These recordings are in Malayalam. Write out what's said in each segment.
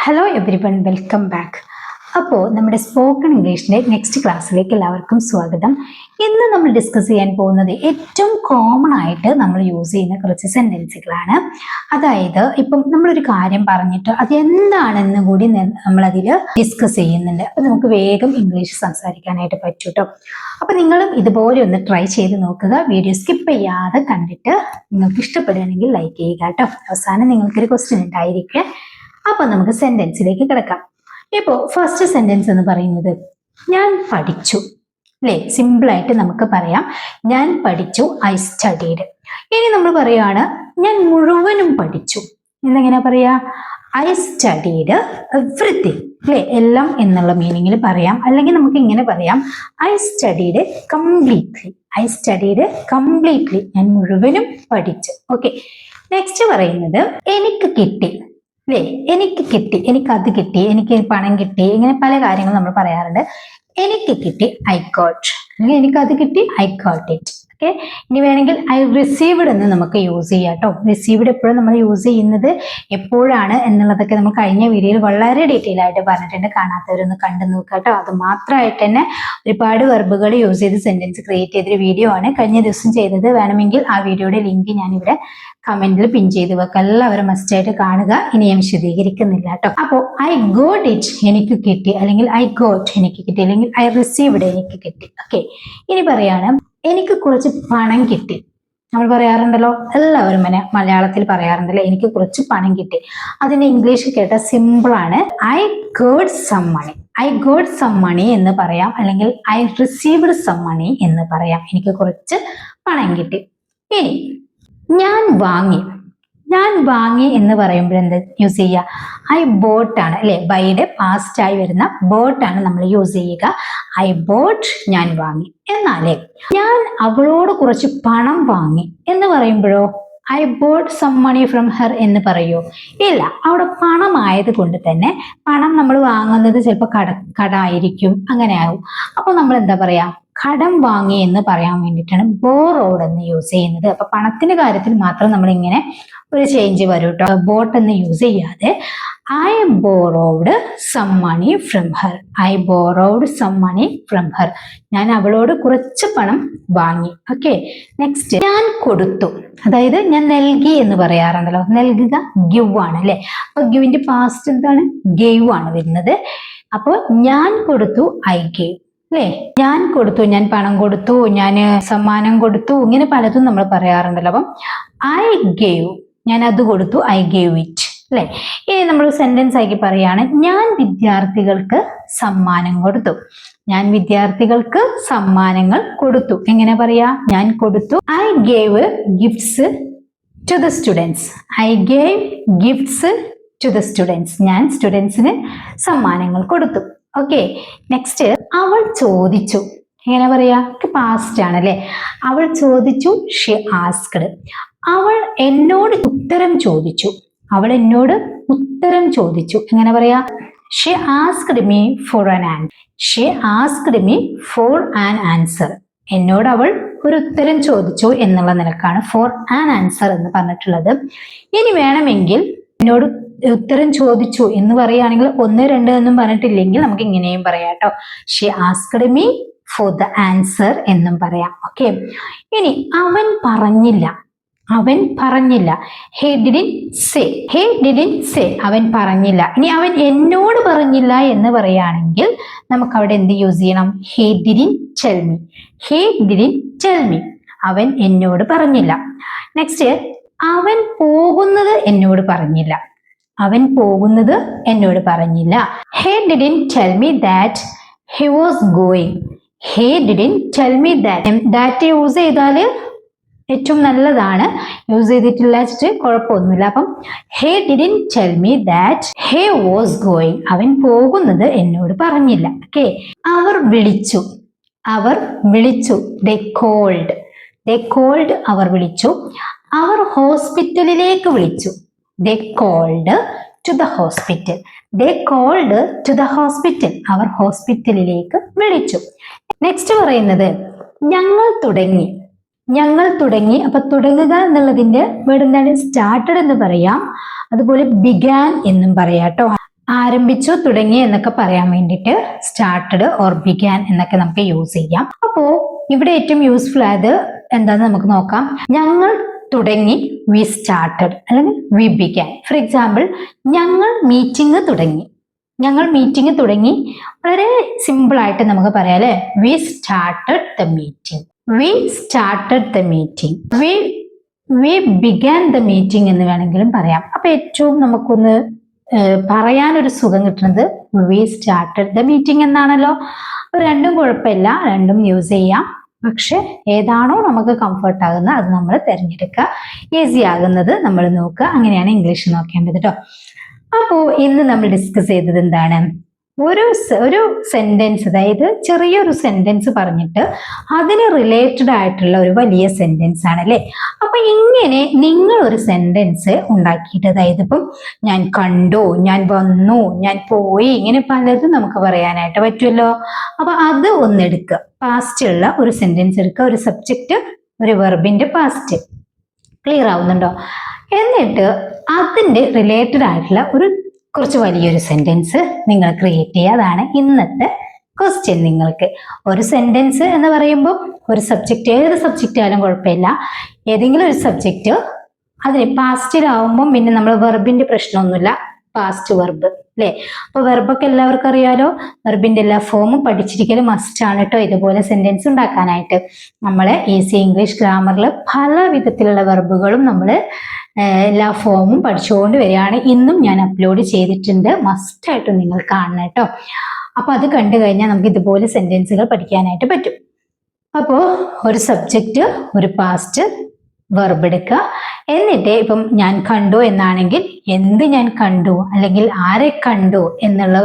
Hello every one, welcome back. അപ്പോൾ നമ്മുടെ സ്പോക്കൺ ഇംഗ്ലീഷിൻ്റെ നെക്സ്റ്റ് ക്ലാസ്സിലേക്ക് എല്ലാവർക്കും സ്വാഗതം. ഇന്ന് നമ്മൾ ഡിസ്കസ് ചെയ്യാൻ പോകുന്നത് ഏറ്റവും കോമൺ ആയിട്ട് നമ്മൾ യൂസ് ചെയ്യുന്ന കുറച്ച് സെൻറ്റൻസുകളാണ്. അതായത് ഇപ്പം നമ്മളൊരു കാര്യം പറഞ്ഞിട്ട് അത് എന്താണെന്ന് കൂടി നമ്മളതിൽ ഡിസ്കസ് ചെയ്യുന്നുണ്ട്. അപ്പം നമുക്ക് വേഗം ഇംഗ്ലീഷ് സംസാരിക്കാനായിട്ട് പറ്റും കേട്ടോ. അപ്പം നിങ്ങളും ഇതുപോലെ ഒന്ന് ട്രൈ ചെയ്ത് നോക്കുക. വീഡിയോ സ്കിപ്പ് ചെയ്യാതെ കണ്ടിട്ട് നിങ്ങൾക്ക് ഇഷ്ടപ്പെടുകയാണെങ്കിൽ ലൈക്ക് ചെയ്യുക കേട്ടോ. അവസാനം നിങ്ങൾക്കൊരു ക്വസ്റ്റ്യൻ ഉണ്ടായിരിക്കും. അപ്പൊ നമുക്ക് സെന്റൻസിലേക്ക് കിടക്കാം. ഇപ്പോൾ ഫസ്റ്റ് സെന്റൻസ് എന്ന് പറയുന്നത് ഞാൻ പഠിച്ചു, അല്ലേ? സിമ്പിൾ ആയിട്ട് നമുക്ക് പറയാം ഞാൻ പഠിച്ചു, ഐ സ്റ്റഡീഡ്. ഇനി നമ്മൾ പറയാണ് ഞാൻ മുഴുവനും പഠിച്ചു എന്നെങ്ങനെ പറയാ? ഐ സ്റ്റഡീഡ് എവ്രിതിങ്, അല്ലേ? എല്ലാം എന്നുള്ള മീനിങ്ങിൽ പറയാം. അല്ലെങ്കിൽ നമുക്ക് ഇങ്ങനെ പറയാം I studied completely. I studied completely, ഞാൻ മുഴുവനും പഠിച്ചു. ഓക്കെ, നെക്സ്റ്റ് പറയുന്നത് എനിക്ക് കിട്ടി, അല്ലേ? എനിക്ക് കിട്ടി, എനിക്കത് കിട്ടി, എനിക്ക് പണം കിട്ടി, ഇങ്ങനെ പല കാര്യങ്ങളും നമ്മൾ പറയാറുണ്ട്. എനിക്ക് കിട്ടി, ഐ ഗോട്ട്. അല്ലെങ്കിൽ എനിക്കത് കിട്ടി, ഐ ഗോട്ട് ഇറ്റ്. ഓക്കെ, ഇനി വേണമെങ്കിൽ ഐ റിസീവ്ഡ് എന്ന് നമുക്ക് യൂസ് ചെയ്യാം കേട്ടോ. റിസീവ്ഡ് എപ്പോഴും നമ്മൾ യൂസ് ചെയ്യുന്നത് എപ്പോഴാണ് എന്നുള്ളതൊക്കെ നമ്മൾ കഴിഞ്ഞ വീഡിയോയിൽ വളരെ ഡീറ്റെയിൽ ആയിട്ട് പറഞ്ഞിട്ടുണ്ട്. കാണാത്തവരൊന്ന് കണ്ടു നോക്കുക കേട്ടോ. അത് മാത്രമായിട്ട് തന്നെ ഒരുപാട് വെർബുകൾ യൂസ് ചെയ്ത് സെന്റൻസ് ക്രിയേറ്റ് ചെയ്തൊരു വീഡിയോ ആണ് കഴിഞ്ഞ ദിവസം ചെയ്തത്. വേണമെങ്കിൽ ആ വീഡിയോയുടെ ലിങ്ക് ഞാനിവിടെ കമന്റിൽ പിൻ ചെയ്ത് വെക്കാം. എല്ലാവരും മസ്റ്റായിട്ട് കാണുക. ഇനി ഞാൻ വിശദീകരിക്കുന്നില്ല കേട്ടോ. അപ്പോൾ ഐ ഗോട്ട് ഇറ്റ്, എനിക്ക് കിട്ടി, അല്ലെങ്കിൽ ഐ ഗോട്ട് എനിക്ക് കിട്ടി, അല്ലെങ്കിൽ ഐ റിസീവ്ഡ് എനിക്ക് കിട്ടി. ഓക്കെ, ഇനി പറയാണ് എനിക്ക് കുറച്ച് പണം കിട്ടി. നമ്മൾ പറയാറുണ്ടല്ലോ, എല്ലാവരും മലയാളത്തിൽ പറയാറുണ്ടല്ലോ എനിക്ക് കുറച്ച് പണം കിട്ടി. അതിന്റെ ഇംഗ്ലീഷ് കേട്ട സിമ്പിൾ ആണ്, I got some money. I got some money എന്ന് പറയാം, അല്ലെങ്കിൽ ഐ റിസീവ്ഡ് സം മണി എന്ന് പറയാം. എനിക്ക് കുറച്ച് പണം കിട്ടി. ഇനി ഞാൻ വാങ്ങി. ഞാൻ വാങ്ങി എന്ന് പറയുമ്പോൾ എന്ത് യൂസ് ചെയ്യുക? ഐ ബോട്ട് ആണ്, അല്ലെ? ബൈയുടെ പാസ്റ്റ് ആയി വരുന്ന ബോട്ട് ആണ് നമ്മൾ യൂസ് ചെയ്യുക. ഐ ബോട്ട്, ഞാൻ വാങ്ങി. എന്നാലേ ഞാൻ അവളോട് കുറച്ച് പണം വാങ്ങി എന്ന് പറയുമ്പോഴോ I bought some money from her എന്ന് പറയോ? ഇല്ല, അവിടെ പണമായത് കൊണ്ട് തന്നെ പണം നമ്മൾ വാങ്ങുന്നത് ചിലപ്പോൾ കടായിരിക്കും, അങ്ങനെ ആവും. അപ്പൊ നമ്മൾ എന്താ പറയാ? കടം വാങ്ങി എന്ന് പറയാൻ വേണ്ടിയിട്ടാണ് ബോറോഡ് എന്ന് യൂസ് ചെയ്യുന്നത്. അപ്പൊ പണത്തിന്റെ കാര്യത്തിൽ മാത്രം നമ്മൾ ഇങ്ങനെ ഒരു ചേഞ്ച് വരും കേട്ടോ. ബോട്ട് എന്ന് യൂസ് ചെയ്യാതെ I borrowed some money from her. I borrowed some money from her, ഞാൻ അവളോട് കുറച്ച് പണം വാങ്ങി. ഓക്കെ, നെക്സ്റ്റ് ഞാൻ കൊടുത്തു. അതായത് ഞാൻ നൽകി എന്ന് പറയാറുണ്ടല്ലോ. നൽകുക ഗിവ് ആണ്, അല്ലെ? അപ്പൊ ഗിവിന്റെ പാസ്റ്റ് എന്താണ്? ഗേവ് ആണ് വരുന്നത്. അപ്പോൾ ഞാൻ കൊടുത്തു, ഐ ഗേവ്, അല്ലേ? ഞാൻ കൊടുത്തു, ഞാൻ പണം കൊടുത്തു, ഞാൻ സമ്മാനം കൊടുത്തു, ഇങ്ങനെ പലതും നമ്മൾ പറയാറുണ്ടല്ലോ. അപ്പം ഐ ഗേവ്, ഞാൻ അത് കൊടുത്തു, ഐ ഗേവ് ഇറ്റ്, അല്ലെ? ഇനി നമ്മൾ സെന്റൻസ് ആക്കി പറയാണ് ഞാൻ വിദ്യാർത്ഥികൾക്ക് സമ്മാനം കൊടുത്തു. ഞാൻ വിദ്യാർത്ഥികൾക്ക് സമ്മാനങ്ങൾ കൊടുത്തു. എങ്ങനെ പറയാ? ഞാൻ കൊടുത്തു, I gave gifts to the students. I gave gifts to the students, ഞാൻ സ്റ്റുഡൻസിന് സമ്മാനങ്ങൾ കൊടുത്തു. ഓക്കെ, നെക്സ്റ്റ് അവൾ ചോദിച്ചു. എങ്ങനെ പറയാ? പാസ്റ്റ് ആണ്, അല്ലെ? അവൾ ചോദിച്ചു, ഷി ആസ്ക്ഡ്. അവൾ എന്നോട് ഉത്തരം ചോദിച്ചു. അവൾ എന്നോട് ഉത്തരം ചോദിച്ചു. എങ്ങനെ പറയാ? She asked me for an answer. She asked me for an answer. എന്നോട് അവൾ ഒരു ഉത്തരം ചോദിച്ചു എന്നുള്ള നിലക്കാണ് ഫോർ ആൻ ആൻസർ എന്ന് പറഞ്ഞിട്ടുള്ളത്. ഇനി വേണമെങ്കിൽ എന്നോട് ഉത്തരം ചോദിച്ചു എന്ന് പറയുകയാണെങ്കിൽ 1, 2 എന്നും പറഞ്ഞിട്ടില്ലെങ്കിൽ നമുക്ക് ഇങ്ങനെയും പറയാം കേട്ടോ. She asked me for the answer എന്നും പറയാം. ഓക്കെ, ഇനി അവൻ പറഞ്ഞില്ല. അവൻ പറഞ്ഞില്ല. He didn't say. He didn't say, അവൻ പറഞ്ഞില്ല. ഇനി അവൻ എന്നോട് പറഞ്ഞില്ല എന്ന് പറയുകയാണെങ്കിൽ നമുക്ക് അവിടെ എന്ത് യൂസ് ചെയ്യണം? He didn't tell me. He didn't tell me, അവൻ എന്നോട് പറഞ്ഞില്ല. നെക്സ്റ്റ് അവൻ പോകുന്നത് എന്നോട് പറഞ്ഞില്ല. അവൻ പോകുന്നത് എന്നോട് പറഞ്ഞില്ല. He didn't tell me that he was going. He didn't tell me that. That use ചെയ്താല് ഏറ്റവും നല്ലതാണ്. യൂസ് ചെയ്തിട്ടില്ല വെച്ചിട്ട് കുഴപ്പമൊന്നുമില്ല. അപ്പം he didn't tell me that he was going. അവൻ പോകുന്നത് എന്നോട് പറഞ്ഞില്ല. ഓക്കെ, അവർ വിളിച്ചു. അവർ വിളിച്ചു. ദേ കോൾഡ്. ദേ കോൾഡ്, അവർ വിളിച്ചു. അവർ ഹോസ്പിറ്റലിലേക്ക് വിളിച്ചു. They called to the hospital. They called to the hospital. അവർ ഹോസ്പിറ്റലിലേക്ക് വിളിച്ചു. നെക്സ്റ്റ് പറയുന്നത് ഞങ്ങൾ തുടങ്ങി. ഞങ്ങൾ തുടങ്ങി. അപ്പൊ തുടങ്ങുക എന്നുള്ളതിന്റെ വേർഡ് എന്താണ്? സ്റ്റാർട്ടഡ് എന്ന് പറയാം. അതുപോലെ ബിഗാൻ എന്നും പറയാം കേട്ടോ. ആരംഭിച്ചു, തുടങ്ങി എന്നൊക്കെ പറയാൻ വേണ്ടിയിട്ട് സ്റ്റാർട്ടഡ് ഓർ ബിഗാൻ എന്നൊക്കെ നമുക്ക് യൂസ് ചെയ്യാം. അപ്പോ ഇവിടെ ഏറ്റവും യൂസ്ഫുൾ ആയത് എന്താന്ന് നമുക്ക് നോക്കാം. ഞങ്ങൾ തുടങ്ങി, വി സ്റ്റാർട്ടഡ് അല്ലെങ്കിൽ വി ബിഗാൻ. ഫോർ എക്സാമ്പിൾ, ഞങ്ങൾ മീറ്റിംഗ് തുടങ്ങി. ഞങ്ങൾ മീറ്റിംഗ് തുടങ്ങി വളരെ സിമ്പിൾ ആയിട്ട് നമുക്ക് പറയാം അല്ലെ. We started the meeting. We started the meeting. We began the meeting എന്ന് വേണമെങ്കിലും പറയാം. അപ്പൊ ഏറ്റവും നമുക്കൊന്ന് പറയാനൊരു സുഖം കിട്ടുന്നത് വി സ്റ്റാർട്ടഡ് ദ മീറ്റിംഗ് എന്നാണല്ലോ. രണ്ടും കുഴപ്പമില്ല, രണ്ടും യൂസ് ചെയ്യാം. പക്ഷെ ഏതാണോ നമുക്ക് കംഫർട്ട് ആകുന്നത് അത് നമ്മൾ തിരഞ്ഞെടുക്കുക. ഈസി ആകുന്നത് നമ്മൾ നോക്കുക. അങ്ങനെയാണ് ഇംഗ്ലീഷ് നോക്കേണ്ടത് കേട്ടോ. അപ്പോ ഇന്ന് നമ്മൾ ഡിസ്കസ് ചെയ്തത് എന്താണ്? ഒരു സെന്റൻസ്, അതായത് ചെറിയൊരു സെന്റൻസ് പറഞ്ഞിട്ട് അതിന് റിലേറ്റഡ് ആയിട്ടുള്ള ഒരു വലിയ സെന്റൻസ് ആണ് അല്ലെ. അപ്പൊ ഇങ്ങനെ നിങ്ങൾ ഒരു സെന്റൻസ് ഉണ്ടാക്കിയിട്ട്, അതായത് ഇപ്പം ഞാൻ കണ്ടു, ഞാൻ വന്നു, ഞാൻ പോയി, ഇങ്ങനെ പലതും നമുക്ക് പറയാനായിട്ട് പറ്റുമല്ലോ. അപ്പൊ അത് ഒന്നെടുക്കുക. പാസ്റ്റ് ഉള്ള ഒരു സെന്റൻസ് എടുക്കുക. ഒരു സബ്ജക്റ്റ്, ഒരു വെർബിന്റെ പാസ്റ്റ്. ക്ലിയർ ആവുന്നുണ്ടോ? എന്നിട്ട് അതിന്റെ റിലേറ്റഡ് ആയിട്ടുള്ള കുറച്ച് വലിയൊരു സെന്റൻസ് നിങ്ങൾ ക്രിയേറ്റ് ചെയ്യുക. അതാണ് ഇന്നത്തെ ക്വസ്റ്റ്യൻ. നിങ്ങൾക്ക് ഒരു സെന്റൻസ് എന്ന് പറയുമ്പോൾ ഒരു സബ്ജക്റ്റ്, ഏത് സബ്ജക്റ്റ് ആയാലും കുഴപ്പമില്ല, ഏതെങ്കിലും ഒരു സബ്ജക്റ്റ് അതിന് പാസ്റ്റിലാവുമ്പം പിന്നെ നമ്മൾ വെർബിന്റെ പ്രശ്നമൊന്നുമില്ല. പാസ്റ്റ് വെർബ് അല്ലെ. അപ്പൊ വെർബൊക്കെ എല്ലാവർക്കും അറിയാലോ. വെർബിന്റെ എല്ലാ ഫോമും പഠിച്ചിരിക്കലും മസ്റ്റ് ആണ് കേട്ടോ ഇതുപോലെ സെന്റൻസ് ഉണ്ടാക്കാനായിട്ട്. നമ്മളെ ഈസി ഇംഗ്ലീഷ് ഗ്രാമറിൽ പല വിധത്തിലുള്ള വെർബുകളും നമ്മൾ എല്ലാ ഫോമും പഠിച്ചുകൊണ്ട് വരികയാണ്. ഇന്നും ഞാൻ അപ്ലോഡ് ചെയ്തിട്ടുണ്ട്. മസ്റ്റ് ആയിട്ടും നിങ്ങൾ കാണണം കേട്ടോ. അപ്പൊ അത് കണ്ടു കഴിഞ്ഞാൽ നമുക്ക് ഇതുപോലെ സെന്റൻസുകൾ പഠിക്കാനായിട്ട് പറ്റും. അപ്പോ ഒരു സബ്ജക്റ്റ്, ഒരു പാസ്റ്റ് വെർബ് എടുക്കുക. എന്നിട്ട് ഇപ്പം ഞാൻ കണ്ടു എന്നാണെങ്കിൽ എന്ത് ഞാൻ കണ്ടു അല്ലെങ്കിൽ ആരെ കണ്ടു എന്നുള്ള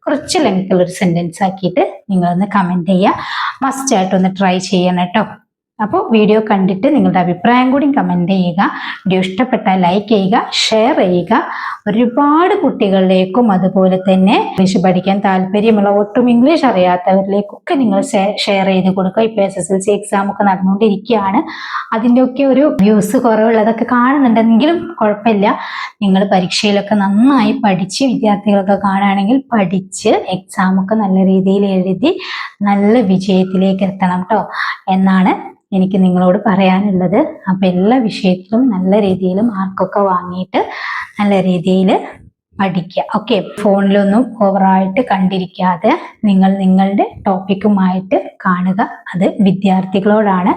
കുറച്ച് ലെങ്ത് ഉള്ള ഒരു സെന്റൻസ് ആക്കിയിട്ട് നിങ്ങളൊന്ന് കമന്റ് ചെയ്യുക. മസ്റ്റ് ആയിട്ടൊന്ന് ട്രൈ ചെയ്യണം കേട്ടോ. അപ്പോൾ വീഡിയോ കണ്ടിട്ട് നിങ്ങളുടെ അഭിപ്രായം കൂടി കമന്റ് ചെയ്യുക. വീഡിയോ ഇഷ്ടപ്പെട്ടാൽ ലൈക്ക് ചെയ്യുക, ഷെയർ ചെയ്യുക. ഒരുപാട് കുട്ടികളിലേക്കും അതുപോലെ തന്നെ ഇംഗ്ലീഷ് പഠിക്കാൻ താല്പര്യമുള്ള, ഒട്ടും ഇംഗ്ലീഷ് അറിയാത്തവരിലേക്കൊക്കെ നിങ്ങൾ ഷെയർ ചെയ്ത് കൊടുക്കുക. ഇപ്പോൾ SSLC എക്സാം ഒക്കെ നടന്നുകൊണ്ടിരിക്കുകയാണ്. അതിൻ്റെയൊക്കെ ഒരു വ്യൂസ് കുറവുള്ളതൊക്കെ കാണുന്നുണ്ടെങ്കിലും കുഴപ്പമില്ല. നിങ്ങൾ പരീക്ഷയിലൊക്കെ നന്നായി പഠിച്ച്, വിദ്യാർത്ഥികളൊക്കെ കാണുകയാണെങ്കിൽ പഠിച്ച് എക്സാം ഒക്കെ നല്ല രീതിയിൽ എഴുതി നല്ല വിജയത്തിലേക്ക് എത്തണം കേട്ടോ എന്നാണ് എനിക്ക് നിങ്ങളോട് പറയാനുള്ളത്. അപ്പൊ എല്ലാ വിഷയത്തിലും നല്ല രീതിയിൽ മാർക്കൊക്കെ വാങ്ങിയിട്ട് നല്ല രീതിയിൽ പഠിക്കുക. ഓക്കെ, ഫോണിലൊന്നും ഓവറായിട്ട് കണ്ടിരിക്കാതെ നിങ്ങൾ നിങ്ങളുടെ ടോപ്പിക്കുമായിട്ട് കാണുക. അത് വിദ്യാർത്ഥികളോടാണ്,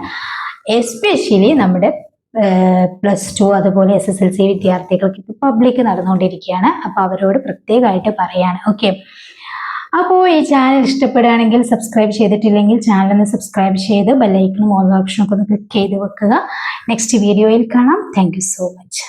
എസ്പെഷ്യലി നമ്മുടെ +2 അതുപോലെ SSLC വിദ്യാർത്ഥികൾക്ക് ഇപ്പോൾ പബ്ലിക് നടന്നുകൊണ്ടിരിക്കുകയാണ്. അപ്പൊ അവരോട് പ്രത്യേകമായിട്ട് പറയാണ്. ഓക്കെ, അപ്പോൾ ഈ ചാനൽ ഇഷ്ടപ്പെടുകയാണെങ്കിൽ, സബ്സ്ക്രൈബ് ചെയ്തിട്ടില്ലെങ്കിൽ ചാനൽ ഒന്ന് സബ്സ്ക്രൈബ് ചെയ്ത് ബെല്ലൈക്കണും ഓൾ ഓപ്ഷനൊക്കെ ഒന്ന് ക്ലിക്ക് ചെയ്ത് വെക്കുക. നെക്സ്റ്റ് വീഡിയോയിൽ കാണാം. Thank you so much.